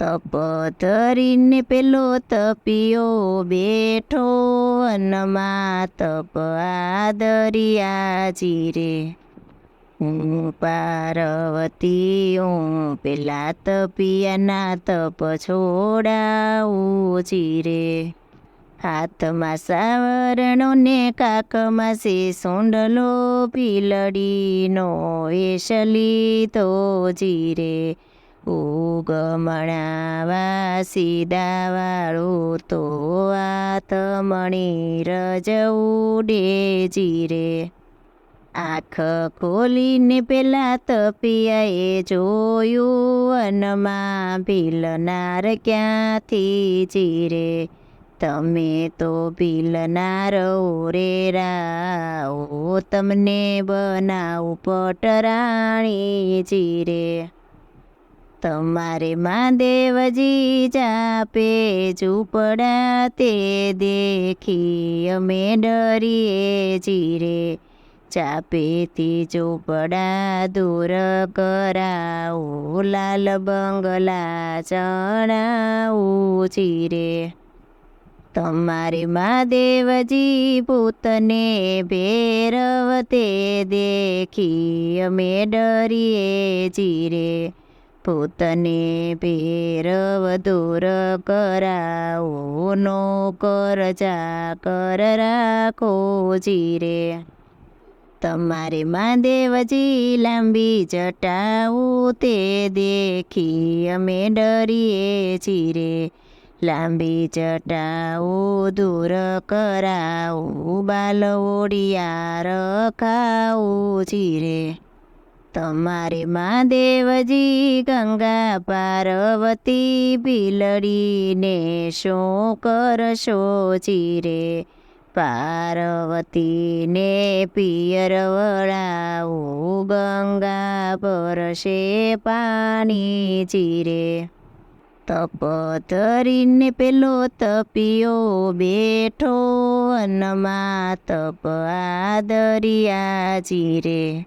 તપ ધરીને પેલો તપિયો બેઠો, વનમાં તપ આદર્યાજી રે. હું પાર્વતી હું પેલા તપિયાના તપ છોડાવું ચીરે. હાથમાં સાવરણો ને કાકમાં છે સોંડલો, પીલડીનો વેશ લીધો જીરે. ઉગમણાવાસી દાવાળું તો આથમણી રજ ઉડે જીરે. આંખ ખોલીને પેલા તપિયાએ જોયું, વનમાં ભીલનાર ક્યાંથી ચીરે. તમે તો ભીલનાર રે રાઓ, તમને બનાવું પટરાણી ચીરે. તમારે મહાદેવજી જાપે ઝૂંપડા તે દેખી અમે ડરીએ ચીરે. ચાપેથી ઝૂંપડા દૂર કરાવું, લાલ બંગલા ચણાવું ચીરે. તમારે મહાદેવજી ભૂતને ભેરવતે દેખી અમે ડરીએ ચીરે. ભૂતને ભેરવ દૂર કરાવો, નોકર ચાકર રાખો ચીરે. તમારે મહાદેવજી લાંબી જટાવું તે દેખી અમે ડરીએ ચીરે. લાંબી જટાઓ દૂર કરાવું, બાલ ઓડિયા રખાવું ચીરે. તમારે મહાદેવજી ગંગા પાર્વતી ભીલડીને શું કરશો ચીરે. પાર્વતીને પિયર વળાવું, ગંગા પરશે પાણી ચીરે. તપ ધરીને પેલો તપિયો બેઠો, વનમાં તપ આદર્યાજી રે.